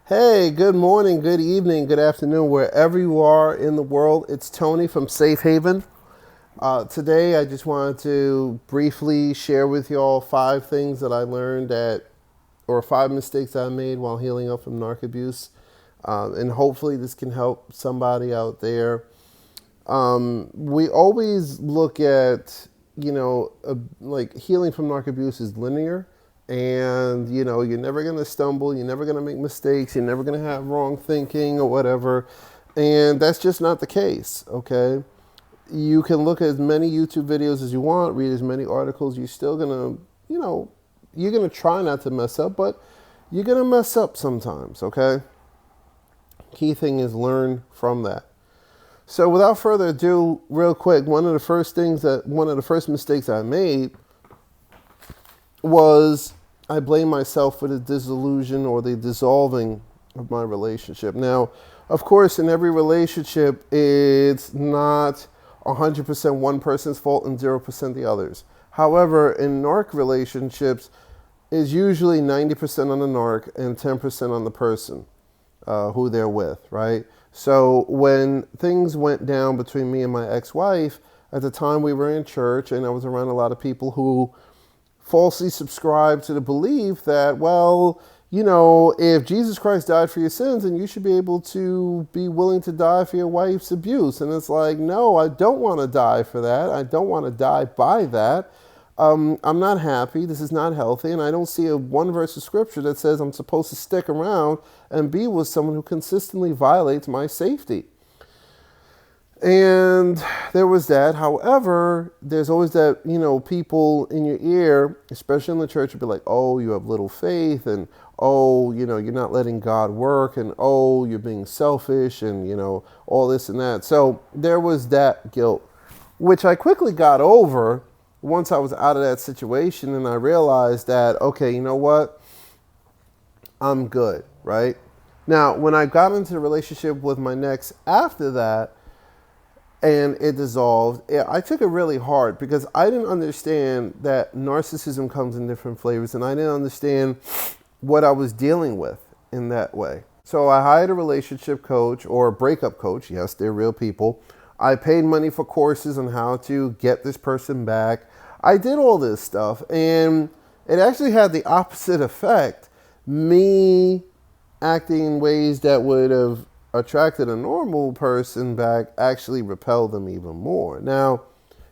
Hey, good morning, good evening, good afternoon, wherever you are in the world. It's Tony from Safe Haven. Today, I just wanted to briefly share with y'all 5 things that I learned or 5 mistakes I made while healing up from narc abuse. And hopefully, this can help somebody out there. We always look at, like healing from narc abuse is linear. And, you're never going to stumble. You're never going to make mistakes. You're never going to have wrong thinking or whatever. And that's just not the case, okay? You can look at as many YouTube videos as you want, read as many articles. You're still going to, you're going to try not to mess up, but you're going to mess up sometimes, okay? Key thing is learn from that. So without further ado, real quick, one of the first mistakes I made was I blame myself for the disillusion or the dissolving of my relationship. Now, of course, in every relationship, it's not 100% one person's fault and 0% the others. However, in narc relationships, it's usually 90% on the narc and 10% on the person who they're with, right? So when things went down between me and my ex-wife, at the time we were in church and I was around a lot of people who falsely subscribe to the belief that, well, if Jesus Christ died for your sins, then you should be able to be willing to die for your wife's abuse. And it's like, no, I don't want to die for that. I don't want to die by that. I'm not happy. This is not healthy. And I don't see one verse of scripture that says I'm supposed to stick around and be with someone who consistently violates my safety. And there was that. However, there's always that, people in your ear, especially in the church, would be like, oh, you have little faith, and oh, you're not letting God work, and oh, you're being selfish, and, all this and that. So there was that guilt, which I quickly got over once I was out of that situation, and I realized that, okay, you know what? I'm good, right? Now, when I got into the relationship with my next after that, and it dissolved, I took it really hard because I didn't understand that narcissism comes in different flavors, and I didn't understand what I was dealing with in that way. So I hired a relationship coach or a breakup coach. Yes, they're real people. I paid money for courses on how to get this person back. I did all this stuff, and it actually had the opposite effect. Me acting in ways that would have attracted a normal person back actually repelled them even more. Now,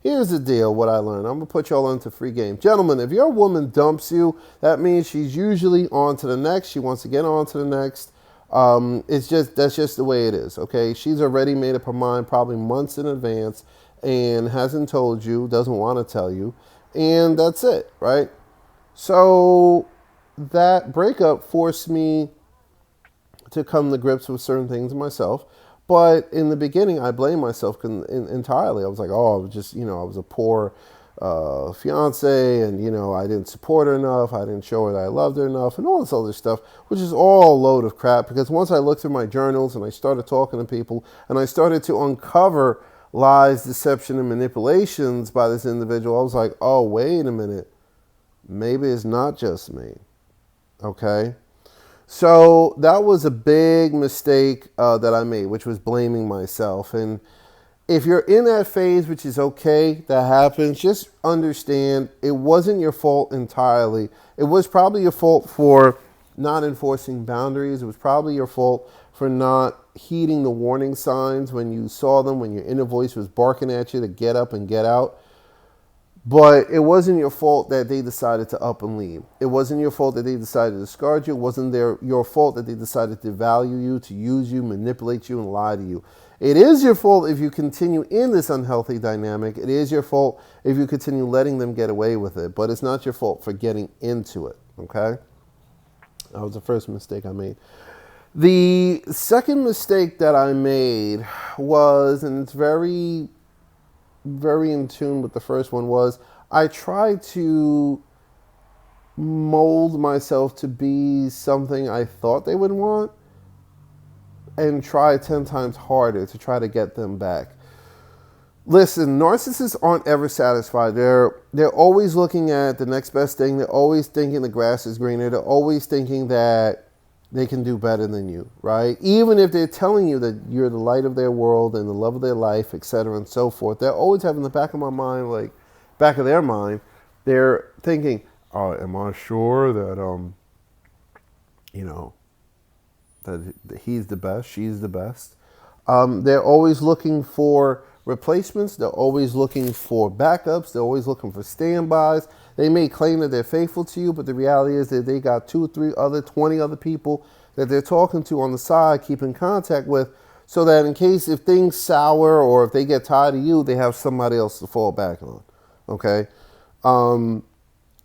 here's the deal, what I learned. I'm going to put y'all into free game. Gentlemen, if your woman dumps you, that means she's usually on to the next. She wants to get on to the next. That's just the way it is, okay? She's already made up her mind probably months in advance and hasn't told you, doesn't want to tell you, and that's it, right? So that breakup forced me to come to grips with certain things myself. But in the beginning, I blamed myself entirely. I was like, oh, I was just, I was a poor fiance, and, I didn't support her enough. I didn't show her that I loved her enough, and all this other stuff, which is all a load of crap. Because once I looked through my journals and I started talking to people and I started to uncover lies, deception, and manipulations by this individual, I was like, oh, wait a minute. Maybe it's not just me. Okay? So that was a big mistake that I made, which was blaming myself. And if you're in that phase, which is okay, that happens, just understand it wasn't your fault entirely. It was probably your fault for not enforcing boundaries. It was probably your fault for not heeding the warning signs when you saw them, when your inner voice was barking at you to get up and get out. But it wasn't your fault that they decided to up and leave. It wasn't your fault that they decided to discard you. It wasn't your fault that they decided to value you, to use you, manipulate you, and lie to you. It is your fault if you continue in this unhealthy dynamic. It is your fault if you continue letting them get away with it. But it's not your fault for getting into it, okay? That was the first mistake I made. The second mistake that I made was, and it's very in tune with the first one, was I tried to mold myself to be something I thought they would want and try 10 times harder to try to get them back. Listen, narcissists aren't ever satisfied. They're always looking at the next best thing. They're always thinking the grass is greener. They're always thinking that they can do better than you, right? Even if they're telling you that you're the light of their world and the love of their life, etc., and so forth, they're always having the back of my mind, like back of their mind, they're thinking, "Oh, am I sure that you know, that he's the best, she's the best?" They're always looking for replacements. They're always looking for backups. They're always looking for standbys. They may claim that they're faithful to you, but the reality is that they got 2 or 3 other, 20 other people that they're talking to on the side, keep in contact with, so that in case if things sour or if they get tired of you, they have somebody else to fall back on. Okay?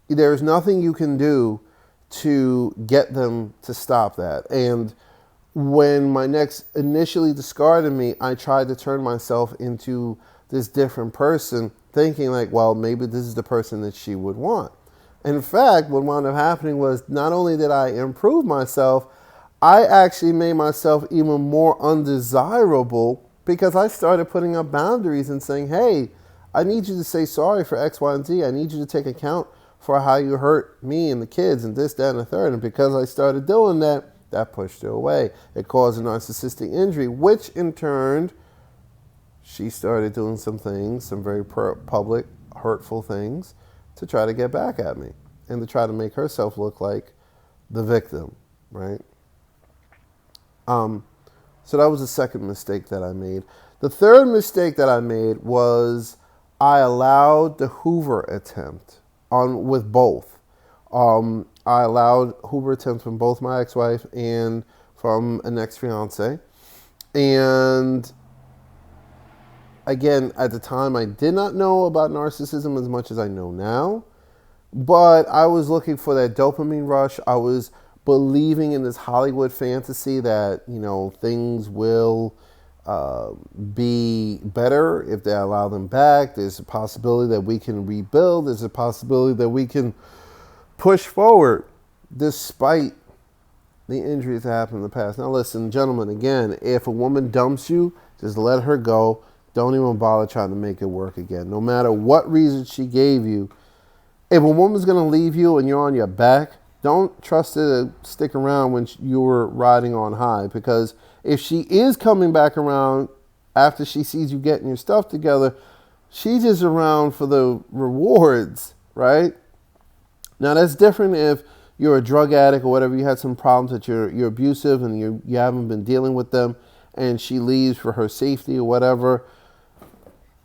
There's nothing you can do to get them to stop that. And when my next initially discarded me, I tried to turn myself into this different person, thinking like, well, maybe this is the person that she would want. In fact, what wound up happening was not only did I improve myself, I actually made myself even more undesirable because I started putting up boundaries and saying, hey, I need you to say sorry for X, Y, and Z. I need you to take account for how you hurt me and the kids and this, that, and the third. And because I started doing that, that pushed her away. It caused a narcissistic injury, which in turn, she started doing some things, some very public, hurtful things to try to get back at me and to try to make herself look like the victim, right? So that was the second mistake that I made. The third mistake that I made was I allowed the Hoover attempt with both. I allowed Hoover attempts from both my ex-wife and from an ex-fiance. And again, at the time, I did not know about narcissism as much as I know now. But I was looking for that dopamine rush. I was believing in this Hollywood fantasy that, things will be better if they allow them back. There's a possibility that we can rebuild. There's a possibility that we can push forward despite the injuries that happened in the past. Now listen, gentlemen, again, if a woman dumps you, just let her go. Don't even bother trying to make it work again. No matter what reason she gave you, if a woman's going to leave you and you're on your back, don't trust her to stick around when you're riding on high, because if she is coming back around after she sees you getting your stuff together, she's just around for the rewards, right? Now, that's different if you're a drug addict or whatever, you had some problems that you're abusive and you haven't been dealing with them, and she leaves for her safety or whatever.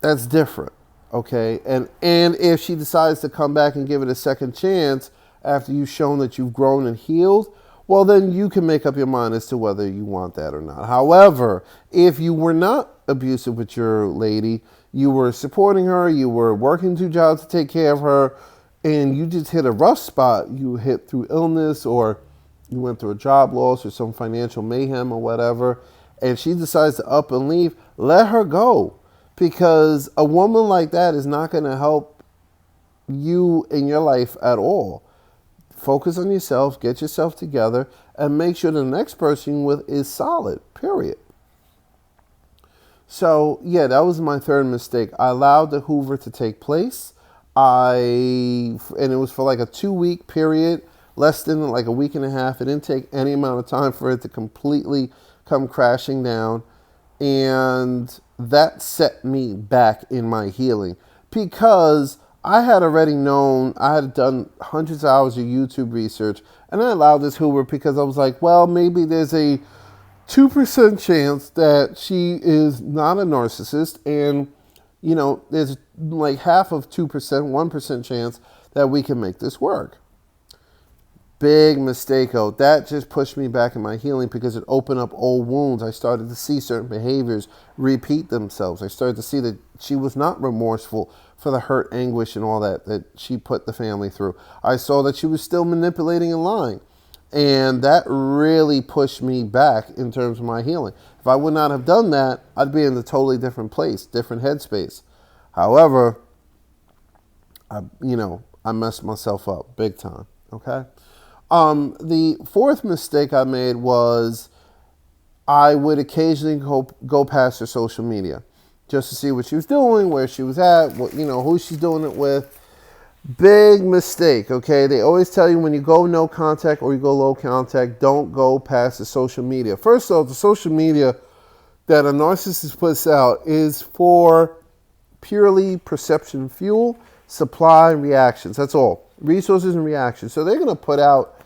That's different, okay? And if she decides to come back and give it a second chance after you've shown that you've grown and healed, well, then you can make up your mind as to whether you want that or not. However, if you were not abusive with your lady, you were supporting her, you were working 2 jobs to take care of her, and you just hit a rough spot, you hit through illness or you went through a job loss or some financial mayhem or whatever, and she decides to up and leave, let her go. Because a woman like that is not going to help you in your life at all. Focus on yourself, get yourself together, and make sure the next person you're with is solid, period. So, yeah, that was my third mistake. I allowed the Hoover to take place. And it was for like a 2-week period, less than like a week and a half. It didn't take any amount of time for it to completely come crashing down. And that set me back in my healing because I had already known, I had done hundreds of hours of YouTube research, and I allowed this Hoover because I was like, well, maybe there's a 2% chance that she is not a narcissist, and there's like half of 2%, 1% chance that we can make this work. Big mistake, oh. That just pushed me back in my healing because it opened up old wounds. I started to see certain behaviors repeat themselves. I started to see that she was not remorseful for the hurt, anguish, and all that she put the family through. I saw that she was still manipulating and lying. And that really pushed me back in terms of my healing. If I would not have done that, I'd be in a totally different place, different headspace. However, I messed myself up big time, okay? The fourth mistake I made was I would occasionally go past her social media just to see what she was doing, where she was at, who she's doing it with. Big mistake, okay? They always tell you when you go no contact or you go low contact, don't go past the social media. First off, the social media that a narcissist puts out is for purely perception fuel, supply, and reactions. That's all. Resources and reactions. So they're going to put out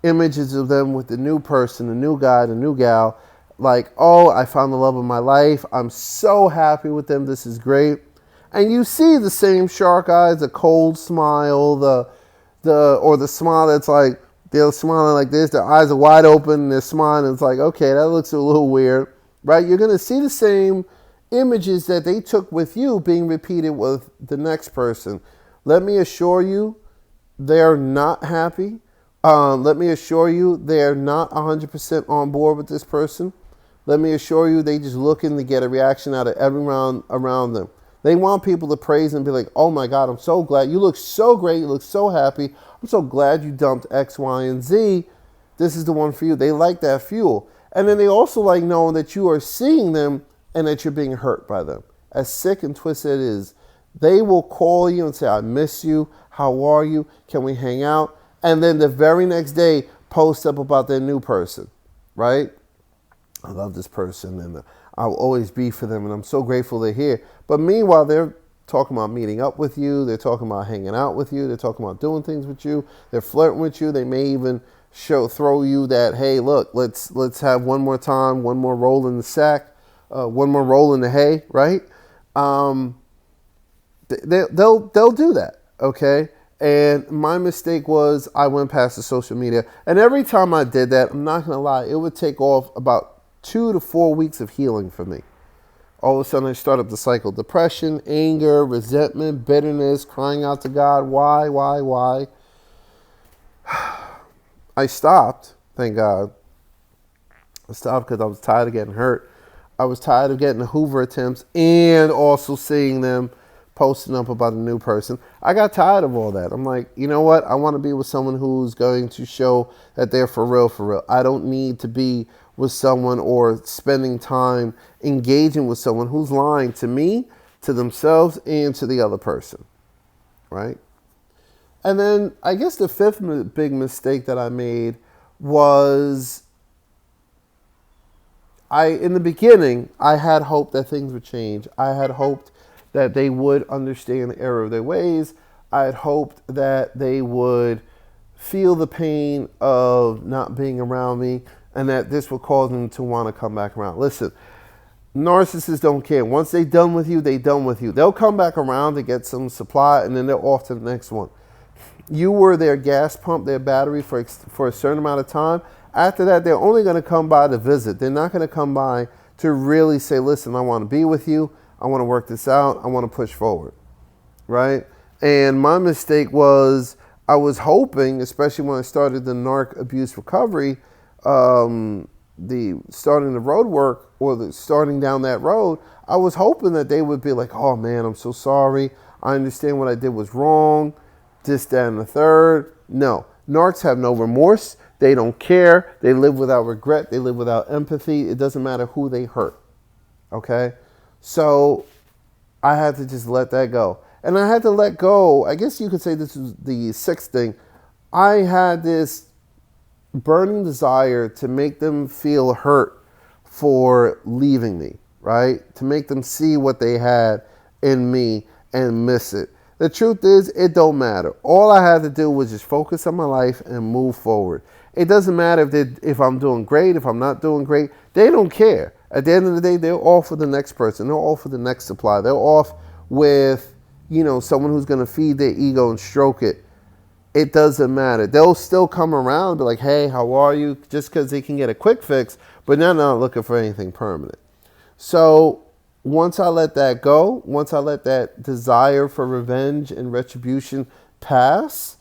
images of them with the new person, the new guy, the new gal, like, oh, I found the love of my life. I'm so happy with them. This is great. And you see the same shark eyes, the cold smile, or the smile that's like, they're smiling like this, their eyes are wide open, and they're smiling. It's like, okay, that looks a little weird, right? You're going to see the same images that they took with you being repeated with the next person. Let me assure you, they're not happy. Let me assure you, they're not 100% on board with this person. Let me assure you, they just looking to get a reaction out of everyone around them. They want people to praise and be like, oh my God, I'm so glad. You look so great. You look so happy. I'm so glad you dumped X, Y, and Z. This is the one for you. They like that fuel. And then they also like knowing that you are seeing them and that you're being hurt by them. As sick and twisted it is, they will call you and say, I miss you. How are you? Can we hang out? And then the very next day, post up about their new person, right? I love this person and I'll always be for them and I'm so grateful they're here. But meanwhile, they're talking about meeting up with you. They're talking about hanging out with you. They're talking about doing things with you. They're flirting with you. They may even throw you that, hey, look, let's have one more time, one more roll in the sack, one more roll in the hay, right? They'll do that, okay? And my mistake was I went past the social media. And every time I did that, I'm not going to lie, it would take off about 2 to 4 weeks of healing for me. All of a sudden, I start up the cycle. Depression, anger, resentment, bitterness, crying out to God. Why? I stopped, thank God. I stopped because I was tired of getting hurt. I was tired of getting the Hoover attempts and also seeing them posting up about a new person. I got tired of all that. I'm like, you know what? I want to be with someone who's going to show that they're for real. I don't need to be with someone or spending time engaging with someone who's lying to me, to themselves, and to the other person, right? And then I guess the fifth big mistake that I made was in the beginning, I had hope that things would change. I had hoped that they would understand the error of their ways. I had hoped that they would feel the pain of not being around me and that this would cause them to want to come back around. Listen, narcissists don't care. Once they're done with you, they're done with you. They'll come back around to get some supply and then they're off to the next one. You were their gas pump, their battery for a certain amount of time. After that, they're only going to come by to visit. They're not going to come by to really say, listen, I want to be with you. I want to work this out. I want to push forward, right? And my mistake was I was hoping, especially when I started the narc abuse recovery, the starting the road work or the starting down that road, I was hoping that they would be like, oh man, I'm so sorry. I understand what I did was wrong. This, that, and the third. No, narcs have no remorse. They don't care. They live without regret. They live without empathy. It doesn't matter who they hurt. Okay? So I had to just let that go. And I had to let go. I guess you could say this is the sixth thing. I had this burning desire to make them feel hurt for leaving me, right? To make them see what they had in me and miss it. The truth is, it don't matter. All I had to do was just focus on my life and move forward. It doesn't matter if I'm doing great, if I'm not doing great. They don't care. At the end of the day, they're off for the next person. They're off for the next supply. They're off with, someone who's going to feed their ego and stroke it. It doesn't matter. They'll still come around and be like, hey, how are you? Just because they can get a quick fix, but they're not looking for anything permanent. So once I let that go, once I let that desire for revenge and retribution pass,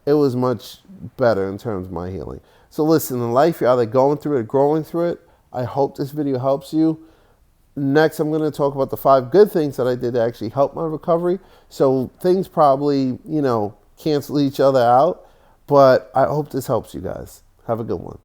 it was much better in terms of my healing. So listen, in life, you're either going through it or growing through it. I hope this video helps you. Next, I'm going to talk about the 5 good things that I did to actually help my recovery. So things probably, cancel each other out. But I hope this helps you guys. Have a good one.